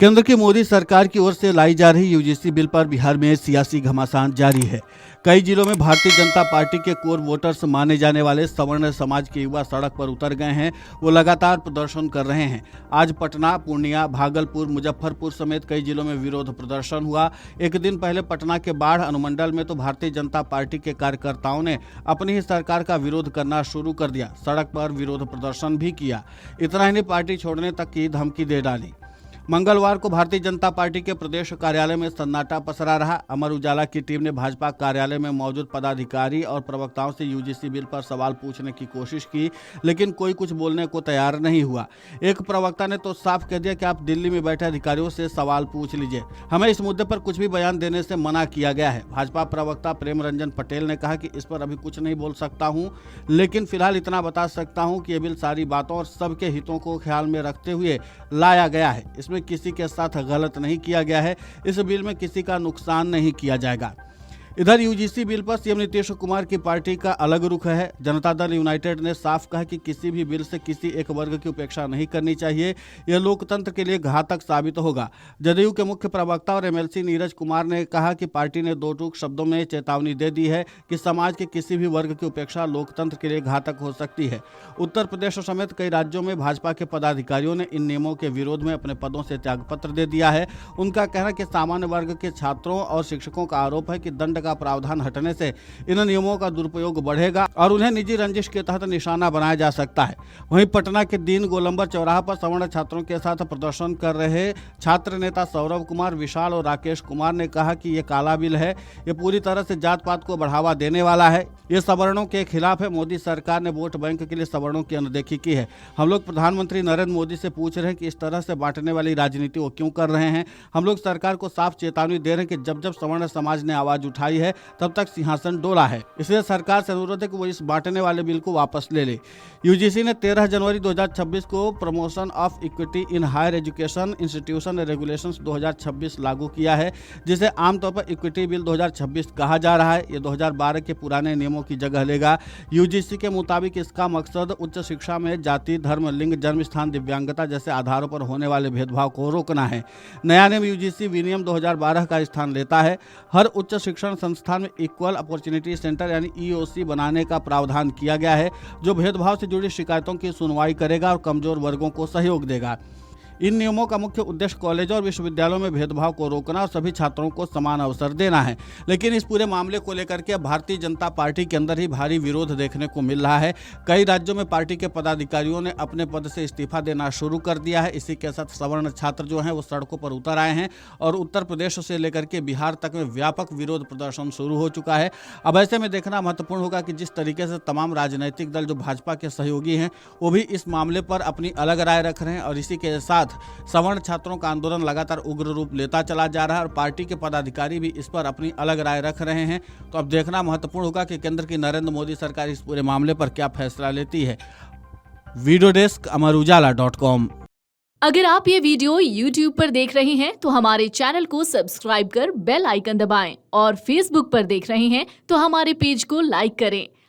केंद्र की मोदी सरकार की ओर से लाई जा रही यूजीसी बिल पर बिहार में सियासी घमासान जारी है। कई जिलों में भारतीय जनता पार्टी के कोर वोटर्स माने जाने वाले सवर्ण समाज के युवा सड़क पर उतर गए हैं। वो लगातार प्रदर्शन कर रहे हैं। आज पटना, पूर्णिया, भागलपुर, मुजफ्फरपुर समेत कई जिलों में विरोध प्रदर्शन हुआ। एक दिन पहले पटना के बाढ़ अनुमंडल में तो भारतीय जनता पार्टी के कार्यकर्ताओं ने अपनी ही सरकार का विरोध करना शुरू कर दिया। सड़क पर विरोध प्रदर्शन भी किया। इतना ही नहीं, पार्टी छोड़ने तक की धमकी दे डाली। मंगलवार को भारतीय जनता पार्टी के प्रदेश कार्यालय में सन्नाटा पसरा रहा। अमर उजाला की टीम ने भाजपा कार्यालय में मौजूद पदाधिकारी और प्रवक्ताओं से यूजीसी बिल पर सवाल पूछने की कोशिश की, लेकिन कोई कुछ बोलने को तैयार नहीं हुआ। एक प्रवक्ता ने तो साफ कह दिया कि आप दिल्ली में बैठे अधिकारियों से सवाल पूछ लीजिए, हमें इस मुद्दे पर कुछ भी बयान देने से मना किया गया है। भाजपा प्रवक्ता प्रेम रंजन पटेल ने कहा कि इस पर अभी कुछ नहीं बोल सकता हूं, लेकिन फिलहाल इतना बता सकता हूं कि ये बिल सारी बातों और सबके हितों को ख्याल में रखते हुए लाया गया है। इसमें किसी के साथ गलत नहीं किया गया है। इस बिल में किसी का नुकसान नहीं किया जाएगा। इधर यूजीसी बिल पर सीएम नीतीश कुमार की पार्टी का अलग रुख है। जनता दल यूनाइटेड ने साफ कहा कि किसी भी बिल से किसी एक वर्ग की उपेक्षा नहीं करनी चाहिए। यह लोकतंत्र के लिए घातक साबित होगा। जदयू के मुख्य प्रवक्ता और एमएलसी नीरज कुमार ने कहा कि पार्टी ने दो टूक शब्दों में चेतावनी दे दी है कि समाज के किसी भी वर्ग की उपेक्षा लोकतंत्र के लिए घातक हो सकती है। उत्तर प्रदेश समेत कई राज्यों में भाजपा के पदाधिकारियों ने इन नियमों के विरोध में अपने पदों से त्यागपत्र दे दिया है। उनका कहना है कि सामान्य वर्ग के छात्रों और शिक्षकों का आरोप है कि दंड का प्रावधान हटने से इन नियमों का दुरुपयोग बढ़ेगा और उन्हें निजी रंजिश के तहत निशाना बनाया जा सकता है। वहीं पटना के दीन गोलंबर चौराहा पर सवर्ण छात्रों के साथ प्रदर्शन कर रहे छात्र नेता सौरभ कुमार, विशाल और राकेश कुमार ने कहा कि ये काला बिल है। ये पूरी तरह से जात पात को बढ़ावा देने वाला है। ये सवर्णों के खिलाफ है। मोदी सरकार ने वोट बैंक के लिए सवर्णों की अनदेखी की है। हम लोग प्रधानमंत्री नरेंद्र मोदी से पूछ रहे हैं कि इस तरह से बांटने वाली राजनीति वो क्यों कर रहे हैं। हम लोग सरकार को साफ चेतावनी दे रहे हैं कि जब जब सवर्ण समाज ने आवाज उठाई है तब तक सिंहासन डोला है। इसलिए सरकार से अनुरोध है कि वो इस बांटने वाले बिल को वापस ले ले। यूजीसी ने 13 जनवरी 2026 को promotion of equity in higher education institution regulations 2026 लागू किया है, जिसे आमतौर पर इक्विटी बिल 2026 कहा जा रहा है। ये 2012 के पुराने नियमों की जगह लेगा। यूजीसी के मुताबिक इसका मकसद उच्च शिक्षा में जाति, धर्म, लिंग, जन्म स्थान, दिव्यांगता जैसे आधारों पर होने वाले भेदभाव को रोकना है। नया नियम यूजीसी विनियम 2012 का स्थान लेता है। हर उच्च शिक्षण संस्थान में इक्वल अपॉर्चुनिटी सेंटर यानी ईओसी बनाने का प्रावधान किया गया है, जो भेदभाव से जुड़ी शिकायतों की सुनवाई करेगा और कमजोर वर्गों को सहयोग देगा। इन नियमों का मुख्य उद्देश्य कॉलेजों और विश्वविद्यालयों में भेदभाव को रोकना और सभी छात्रों को समान अवसर देना है। लेकिन इस पूरे मामले को लेकर के भारतीय जनता पार्टी के अंदर ही भारी विरोध देखने को मिल रहा है। कई राज्यों में पार्टी के पदाधिकारियों ने अपने पद से इस्तीफा देना शुरू कर दिया है। इसी के साथ सवर्ण छात्र जो हैं वो सड़कों पर उतर आए हैं और उत्तर प्रदेश से लेकर के बिहार तक में व्यापक विरोध प्रदर्शन शुरू हो चुका है। अब ऐसे में देखना महत्वपूर्ण होगा कि जिस तरीके से तमाम राजनीतिक दल जो भाजपा के सहयोगी हैं वो भी इस मामले पर अपनी अलग राय रख रहे हैं और इसी के साथ सवर्ण छात्रों का आंदोलन लगातार उग्र रूप लेता चला जा रहा है और पार्टी के पदाधिकारी भी इस पर अपनी अलग राय रख रहे हैं। तो अब देखना महत्वपूर्ण होगा कि केंद्र की नरेंद्र मोदी सरकार इस पूरे मामले पर क्या फैसला लेती है। वीडियो डेस्क अमरउजाला.com। अगर आप ये वीडियो YouTube पर देख रहे हैं तो हमारे चैनल को सब्सक्राइब कर बेल आइकन दबाएं और Facebook पर देख रहे हैं तो हमारे पेज को लाइक करें।